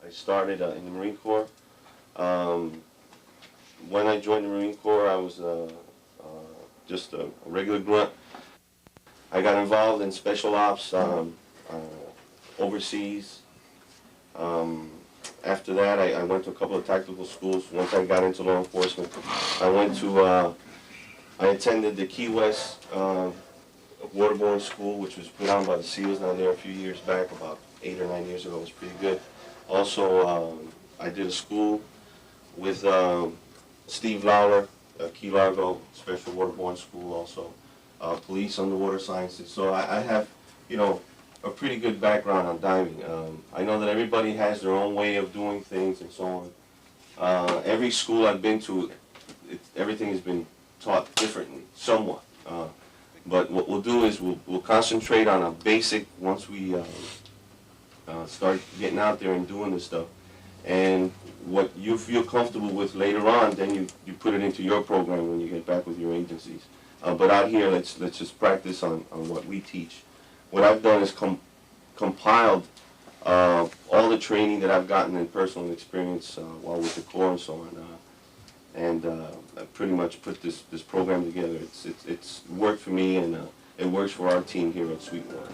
I started in the Marine Corps. When I joined the Marine Corps, I was just a regular grunt. I got involved in special ops overseas. After that, I went to a couple of tactical schools. Once I got into law enforcement, I attended the Key West Waterborned school, which was put on by the SEALs down there a few years back, about 8 or 9 years ago. It was pretty good. Also, I did a school with Steve Lawler, Key Largo Special Waterborne School, also police underwater sciences. So I have, you know, a pretty good background on diving. I know that everybody has their own way of doing things and so on. Every school I've been to, everything has been taught differently, somewhat. But what we'll do is we'll concentrate on a basic once we start getting out there and doing this stuff. And what you feel comfortable with later on, then you put it into your program when you get back with your agencies. But out here, let's just practice on what we teach. What I've done is compiled all the training that I've gotten in personal experience while with the Corps and so on. I pretty much put this program together. It's worked for me, and it works for our team here at Sweetwater.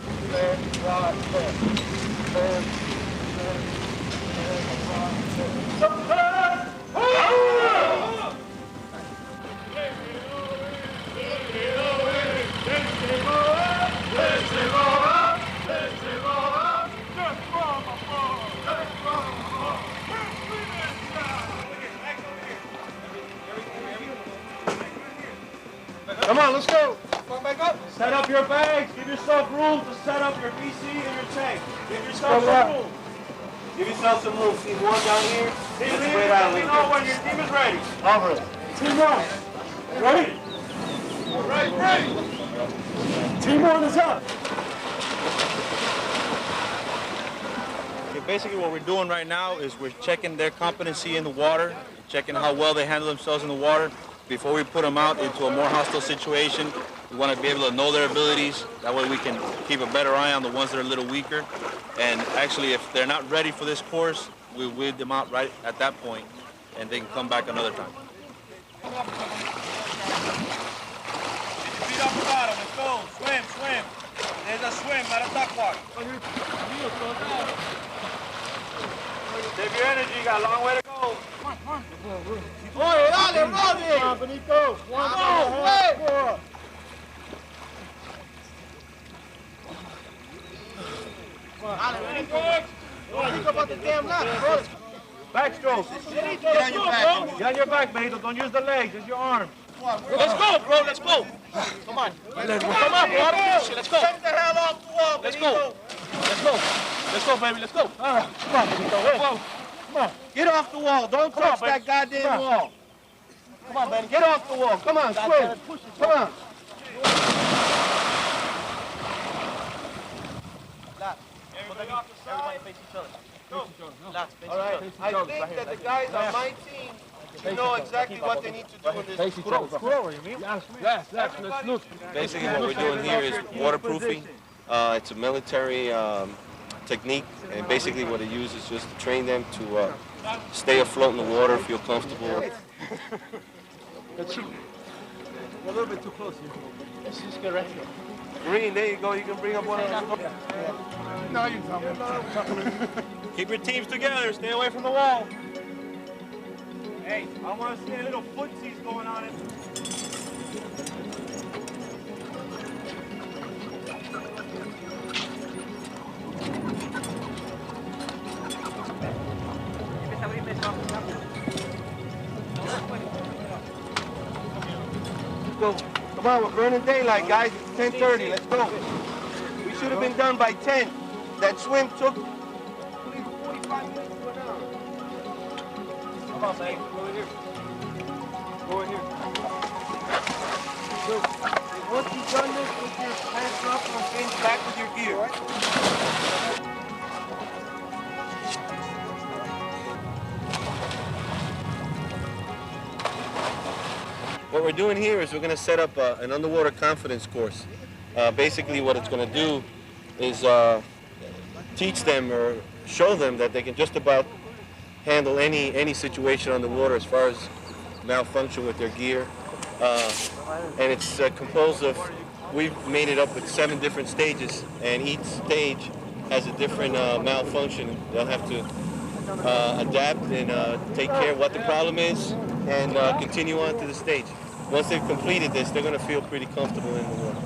Come on, let's go. Going back up. Set up your bags. Give yourself room to set up your BC and your tank. Give yourself some room. Give yourself some room. Team 1 down here. Team leader, let me know when your team is ready. All right. Team 1. Ready? Ready. Team 1 is up. Okay, basically what we're doing right now is we're checking their competency in the water, checking how well they handle themselves in the water. Before we put them out into a more hostile situation, we want to be able to know their abilities. That way we can keep a better eye on the ones that are a little weaker. And actually, if they're not ready for this course, we weed them out right at that point, and they can come back another time. Feet off the bottom. Let's go. Swim, swim. There's a swim, not a duck walk. Save your energy. You got a long way to go. Come on. Oye, dale, Rodney! Come on, Benito. 1, 2, 4. Benito, about the damn left. Backstroke. Get on your back. Get on your back, Benito. Don't use the legs. Use your arms. Let's go, bro. Let's go. Come on. Come on, bro. Let's go. Take the hell off the wall, Benito. Let's go. Let's go. Let's go, baby. Let's go. Come on, Benito. Come on. Get off the wall. Don't touch that goddamn wall. Come on, man. Get off the wall. Come on, swim. Come on. Everybody off the side. Everybody face each other. All right. I think that the guys on my team know exactly what they need to do in this. Screw, you mean? Yes, let's look. Basically what we're doing here is waterproofing. It's a military technique, and basically what it uses is just to train them to stay afloat in the water, feel comfortable. That's true. You're a little bit too close here. Let's just get right here. Green, there you go. You can bring up one of them. No, you tell me. Keep your teams together. Stay away from the wall. Hey, I want to see a little footsies going on. Go. Come on, we're burning daylight, guys. It's 10:30. Let's go. We should have been done by 10. That swim took 45 minutes to an hour. Come on, man. Go in here. Go in here. So, once you've done this with your hands up and fins back with your gear. What we're doing here is we're going to set up an underwater confidence course. Basically what it's going to do is teach them or show them that they can just about handle any situation on the water as far as malfunction with their gear. And it's composed of, we've made it up with 7 different stages, and each stage has a different malfunction. They'll have to adapt and take care of what the problem is and continue on to the stage. Once they've completed this, they're going to feel pretty comfortable in the water.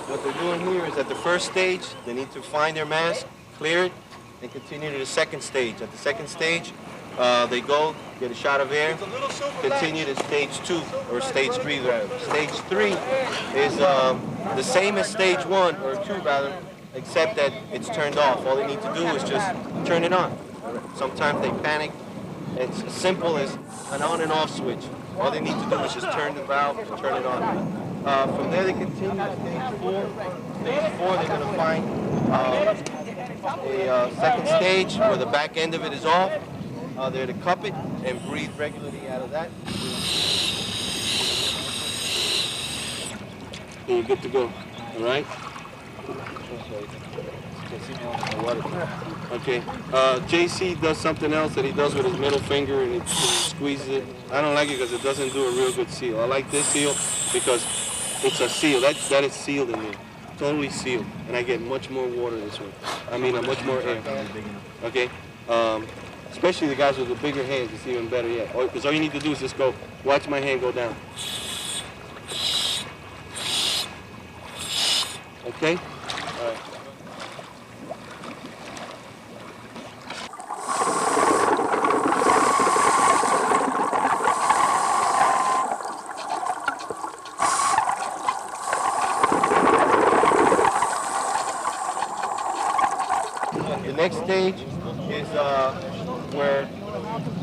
What they're doing here is at the first stage, they need to find their mask, clear it, and continue to the second stage. At the second stage, they go, get a shot of air, continue to stage 2, or stage 3 rather. Stage 3 is the same as stage 1, or 2 rather, except that it's turned off. All they need to do is just turn it on. Sometimes they panic. It's as simple as an on and off switch. All they need to do is just turn the valve and turn it on. From there they continue to stage 4. Stage 4 they're going to find a second stage where the back end of it is off. They're to cup it and breathe regularly out of that. And you're good to go, all right? Okay, JC does something else that he does with his middle finger and he squeezes it. I don't like it because it doesn't do a real good seal. I like this seal because it's a seal. That is sealed in there, totally sealed. And I get much more water this way. I mean, much more air. Okay, especially the guys with the bigger hands, it's even better yet. Because all you need to do is just go, watch my hand go down. Okay? All right. The next stage is where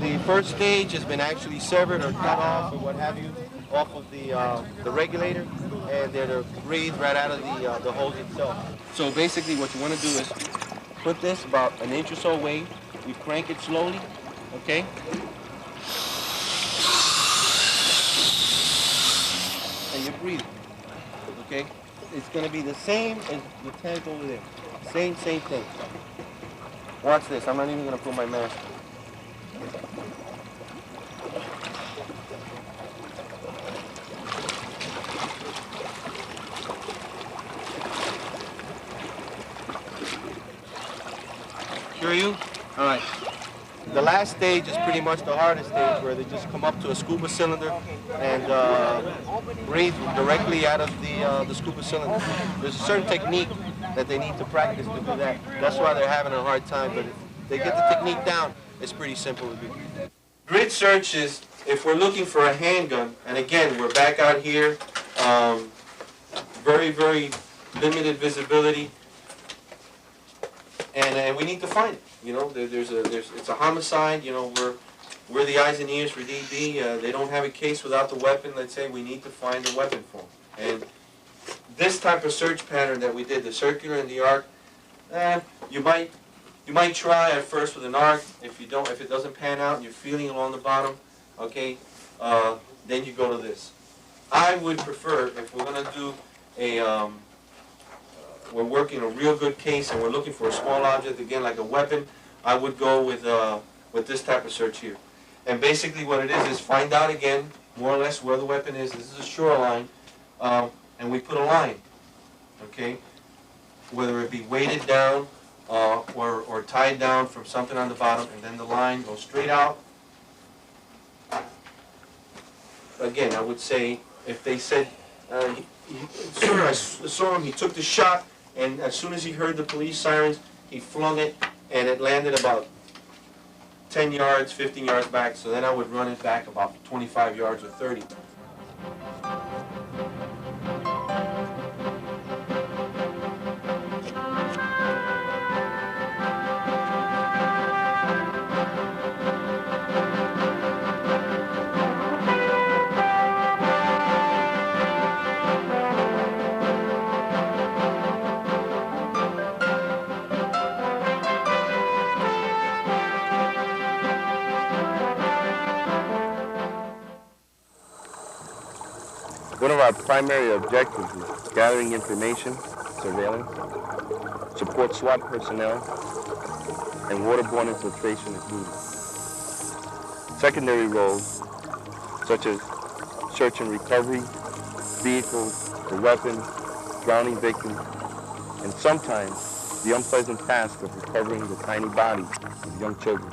the first stage has been actually severed or cut off or what have you off of the regulator, and they're to breathe right out of the hose itself. So basically what you want to do is put this about an inch or so away. You crank it slowly, okay? And you breathe, okay? It's going to be the same as the tank over there. Same thing. Watch this. I'm not even going to put my mask on. Sure you? All right. The last stage is pretty much the hardest stage where they just come up to a scuba cylinder and breathe directly out of the scuba cylinder. There's a certain technique that they need to practice to do that. That's why they're having a hard time, but if they get the technique down, it's pretty simple to do. Grid search is if we're looking for a handgun, and again, we're back out here, very, very limited visibility, and we need to find it. You know, it's a homicide. You know, we're the eyes and ears for DB. They don't have a case without the weapon. Let's say we need to find the weapon for them. And this type of search pattern that we did, the circular and the arc, you might try at first with an arc. If it doesn't pan out and you're feeling along the bottom, okay, then you go to this. I would prefer, if we're gonna do a, we're working a real good case and we're looking for a small object, again, like a weapon, I would go with this type of search here. And basically what it is find out again, more or less where the weapon is. This is a shoreline, and we put a line, okay? Whether it be weighted down or tied down from something on the bottom, and then the line goes straight out. Again, I would say, if they said, sir, I saw him, he took the shot, and as soon as he heard the police sirens, he flung it, and it landed about 10 yards, 15 yards back, so then I would run it back about 25 yards or 30. One of our primary objectives is gathering information, surveillance, support SWAT personnel, and waterborne infiltration if needed. Secondary roles, such as search and recovery, vehicles, the weapons, drowning victims, and sometimes the unpleasant task of recovering the tiny bodies of young children.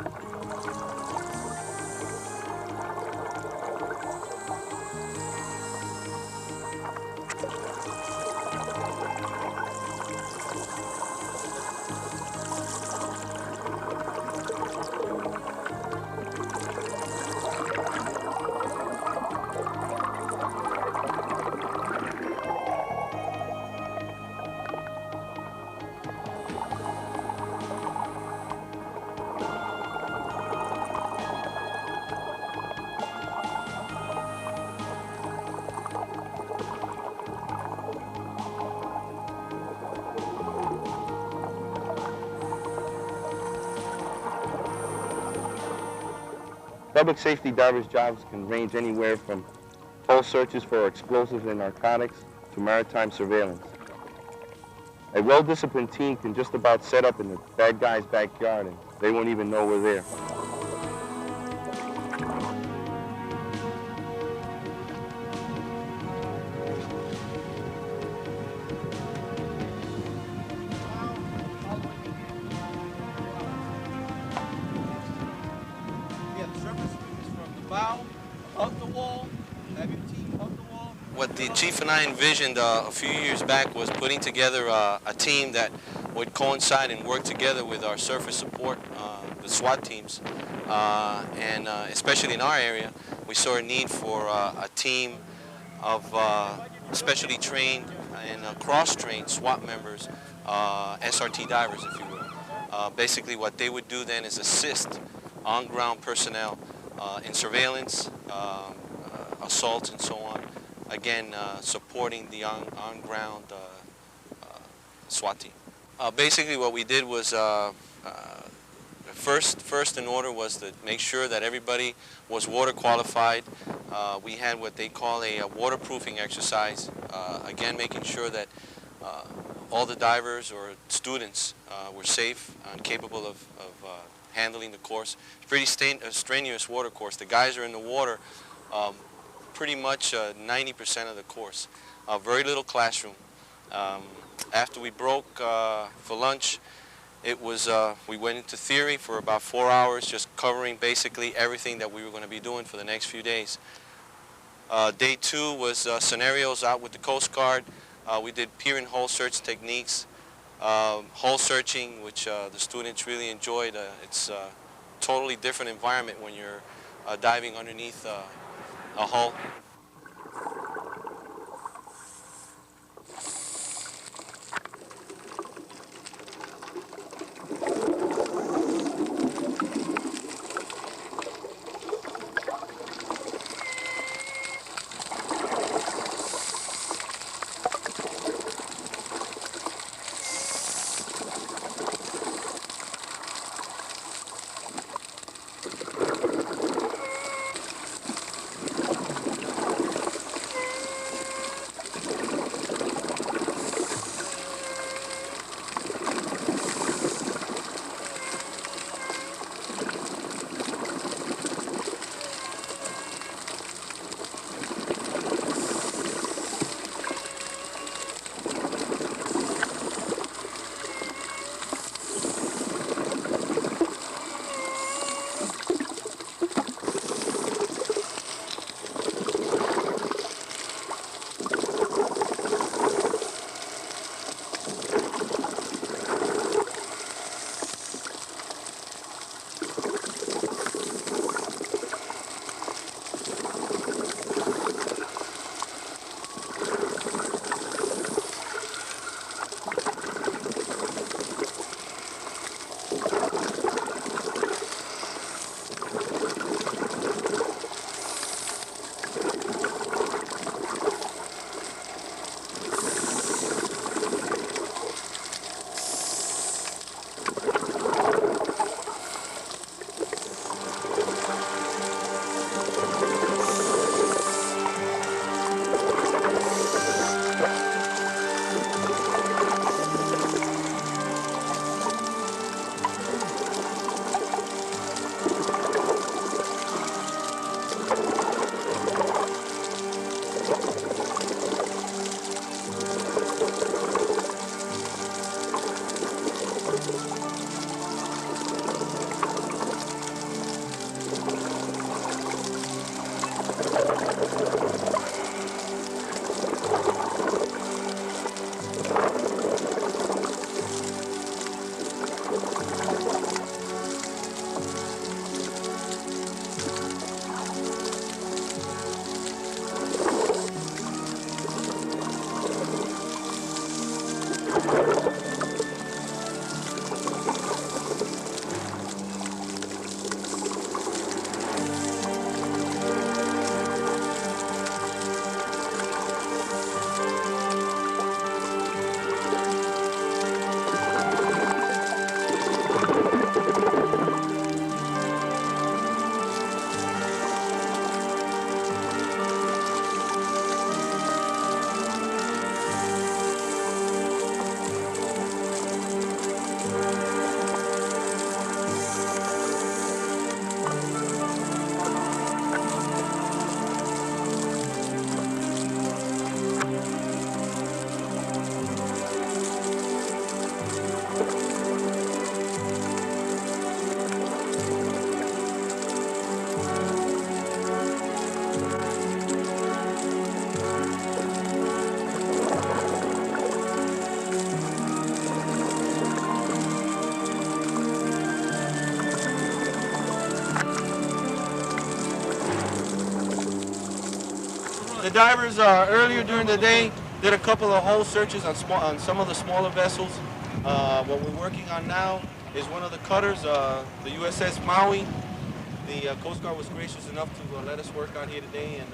Public safety divers' jobs can range anywhere from hull searches for explosives and narcotics to maritime surveillance. A well-disciplined team can just about set up in the bad guy's backyard and they won't even know we're there. What the chief and I envisioned a few years back was putting together a team that would coincide and work together with our surface support, the SWAT teams, and especially in our area, we saw a need for a team of specially trained and cross-trained SWAT members, SRT divers, if you will. Basically, what they would do then is assist on-ground personnel in surveillance, assaults, and so on. Again, supporting the on-ground SWAT team. Basically, what we did was first in order was to make sure that everybody was water qualified. We had what they call a waterproofing exercise. Again, making sure that all the divers or students were safe and capable of handling the course. It's pretty strenuous water course. The guys are in the water pretty much 90% of the course. Very little classroom. After we broke for lunch, it was we went into theory for about 4 hours, just covering basically everything that we were going to be doing for the next few days. Day 2 was scenarios out with the Coast Guard. We did pier and hole search techniques, hole searching, which the students really enjoyed. It's a totally different environment when you're diving underneath a hull. divers earlier during the day did a couple of hole searches on some of the smaller vessels. What we're working on now is one of the cutters, the USS Maui. The Coast Guard was gracious enough to let us work on here today, and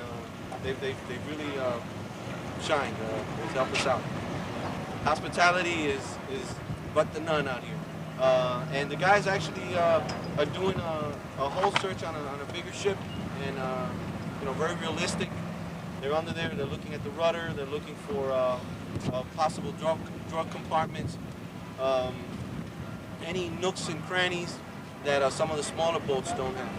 they've really shined. It's helped us out. Hospitality is but the none out here. And the guys actually are doing a whole search on a bigger ship, and very realistic. They're under there, they're looking at the rudder, they're looking for possible drug compartments, any nooks and crannies that some of the smaller boats don't have.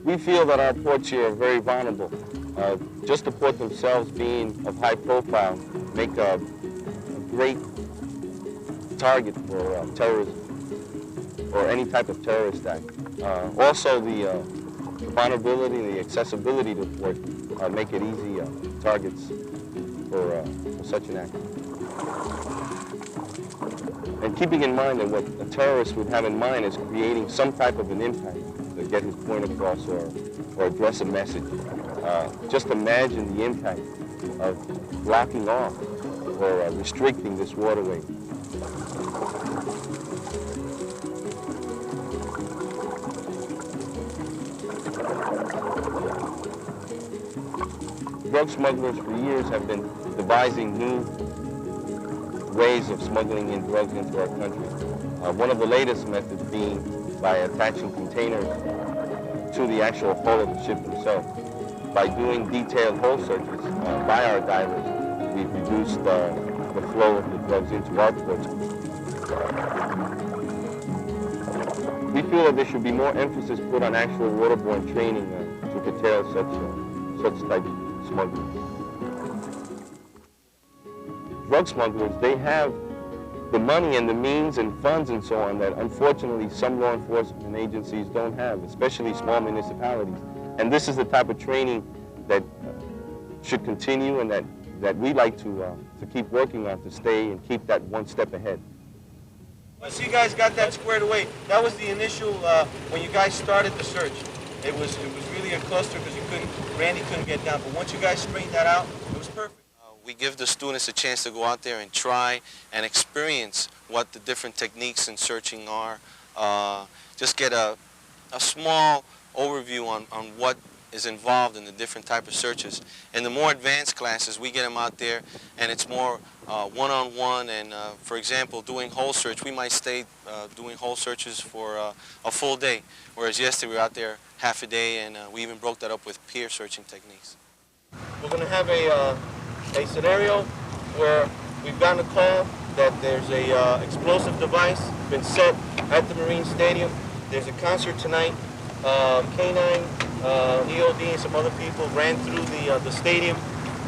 We feel that our ports here are very vulnerable. Just the port themselves being of high profile make a great target for terrorism or any type of terrorist act. Also, the vulnerability and the accessibility to the port make it easy targets for such an act. And keeping in mind that what a terrorist would have in mind is creating some type of an impact to get his point across or address a message. Just imagine the impact of blocking off or restricting this waterway. Drug smugglers for years have been devising new ways of smuggling in drugs into our country. One of the latest methods being by attaching containers to the actual hull of the ship itself. By doing detailed hull searches by our divers, we've reduced the flow of the drugs into our ports. We feel that there should be more emphasis put on actual waterborne training to curtail such type of smuggling. Drug smugglers, they have the money and the means and funds and so on that unfortunately some law enforcement agencies don't have, especially small municipalities. And this is the type of training that should continue and that we like to keep working on to stay and keep that one step ahead. Once you guys got that squared away, that was the initial, when you guys started the search. It was really a cluster because Randy couldn't get down. But once you guys straightened that out, it was perfect. We give the students a chance to go out there and try and experience what the different techniques in searching are. Just get a small overview on what is involved in the different type of searches. In the more advanced classes, we get them out there and it's more one-on-one, and for example, doing hole search, we might stay doing hole searches for a full day, whereas yesterday we were out there half a day, and we even broke that up with peer searching techniques. We're going to have a scenario where we've gotten a call that there's a explosive device been set at the Marine Stadium. There's a concert tonight. K9, EOD, and some other people ran through the stadium.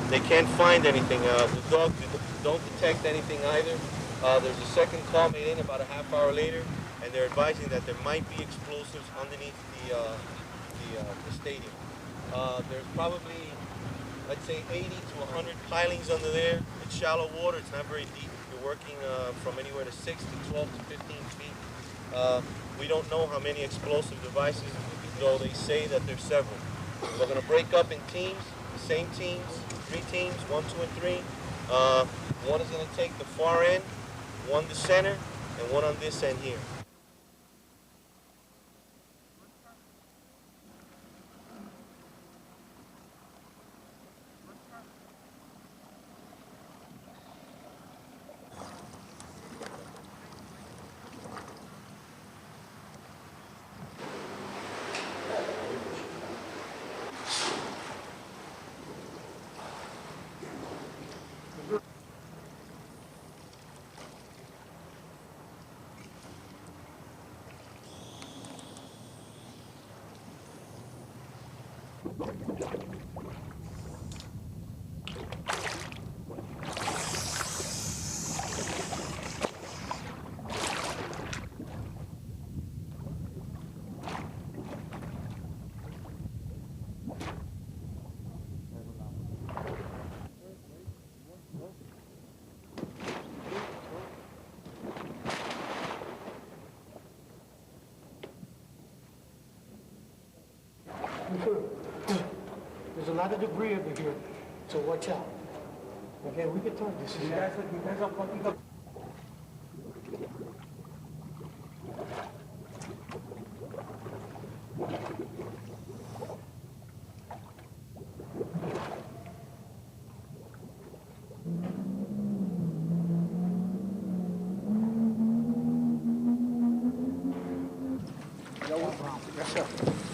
They can't find anything. The dogs don't detect anything either. There's a second call made in about a half hour later, and they're advising that there might be explosives underneath the stadium. There's probably, I'd say, 80 to 100 pilings under there. It's shallow water. It's not very deep. You're working from anywhere to 6 to 12 to 15 feet. We don't know how many explosive devices, though they say that there's several. We're going to break up in teams, the same teams, 3 teams, 1, 2, and 3. One is going to take the far end, one the center, and one on this end here. lot of debris over here, so watch out. Okay, we can talk this. You guys are fucking up.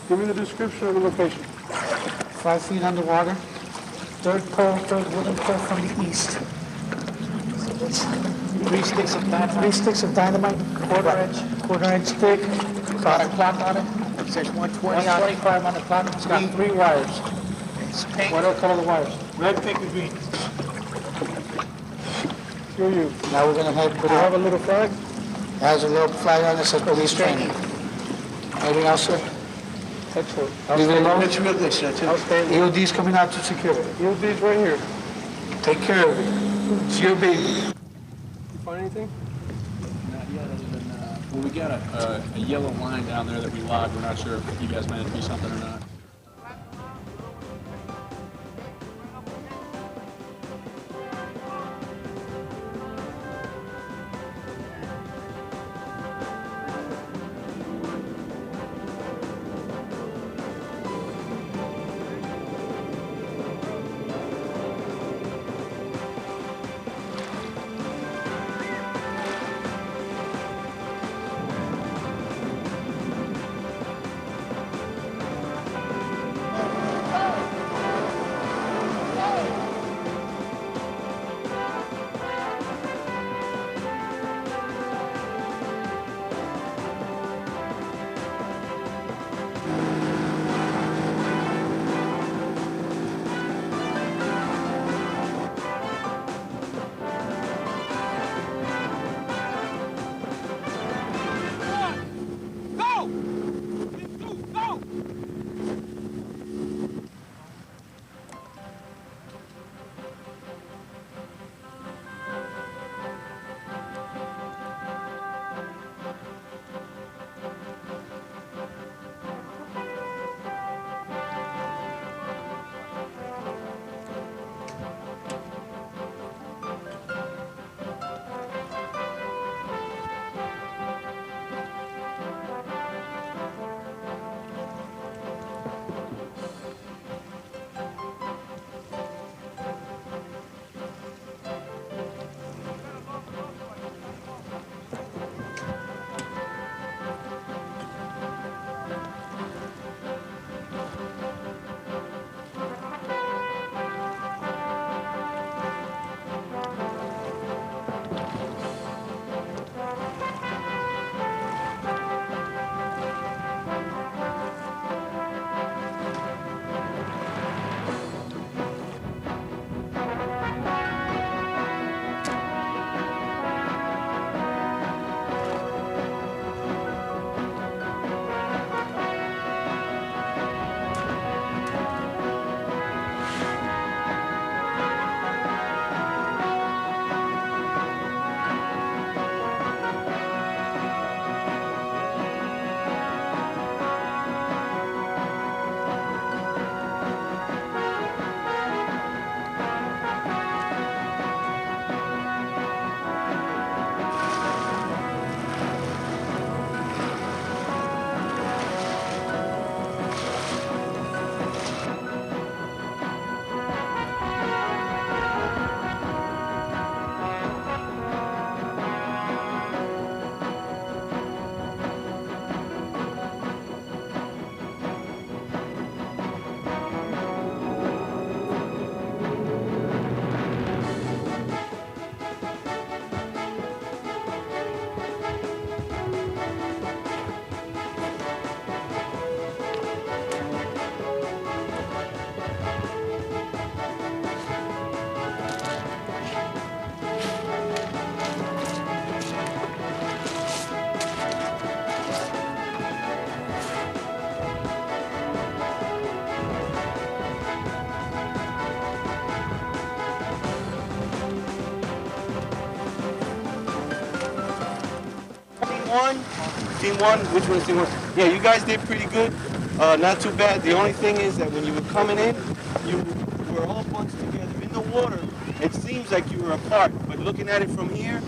Give me the description of the location. 5 feet underwater. Third wooden pole from the east. So that's 3 sticks of dynamite. 3 sticks of dynamite, quarter inch thick. Got a clock on it. It says 125 on the clock. It's got 3 wires. It's pink. What else color the wires? Red, pink, and green. Screw you. Now we're gonna head. Do they have a little flag? It has a little flag on it that says police training. Anything else, sir? Excellent. Leave it alone. It's real good, sir. Outstanding. EOD's coming out to secure it. EOD's right here. Take care of it. It's your baby. You find anything? Not yet, other than, well, we got a yellow line down there that we logged. We're not sure if you guys meant it to be something or not. Team one, which one is team one? Yeah, you guys did pretty good. Not too bad. The only thing is that when you were coming in, you were all bunched together in the water. It seems like you were apart, but looking at it from here,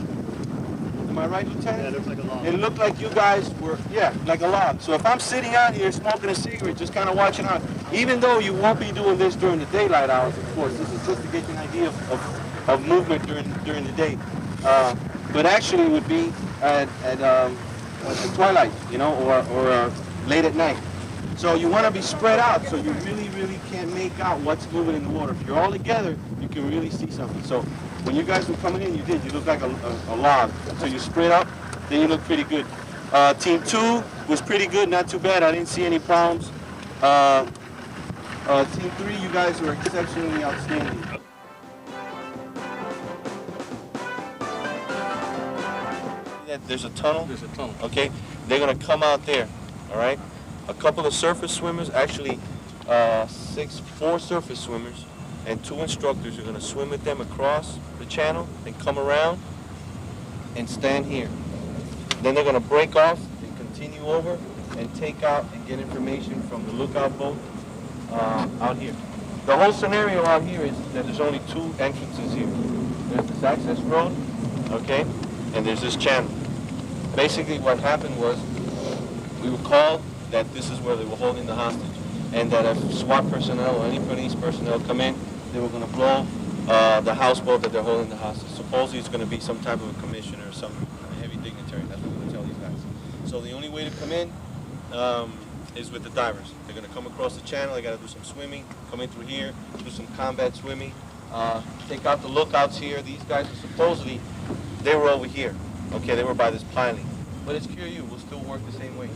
am I right, Lieutenant? Yeah, it looks like a log. It looked like you guys were, yeah, like a log. So if I'm sitting out here smoking a cigarette, just kind of watching out, even though you won't be doing this during the daylight hours, of course, this is just to get you an idea of movement during the day. But actually it would be at twilight, you know, or late at night. So you want to be spread out so you really can't make out what's moving in the water. If you're all together, you can really see something. So when you guys were coming in, you look like a log. So you spread up, then you look pretty good. Team 2 was pretty good, not too bad. I didn't see any problems. Team 3, you guys were exceptionally outstanding. There's a tunnel. There's a tunnel. Okay, they're gonna come out there. All right. A couple of surface swimmers, actually 4 surface swimmers and 2 instructors are gonna swim with them across the channel and come around and stand here. Then they're gonna break off and continue over and take out and get information from the lookout boat out here. The whole scenario out here is that there's only 2 entrances here. There's this access road, okay, and there's this channel. Basically what happened was we were called that this is where they were holding the hostage, and that if SWAT personnel or any police personnel come in, they were going to blow the houseboat that they're holding the hostage. Supposedly it's going to be some type of a commissioner or some heavy dignitary. That's what we're going to tell these guys. So the only way to come in is with the divers. They're going to come across the channel. They got to do some swimming, come in through here, do some combat swimming, take out the lookouts here. These guys are supposedly, they were over here. Okay, they were by this piling. But it's QU, we'll still work the same way.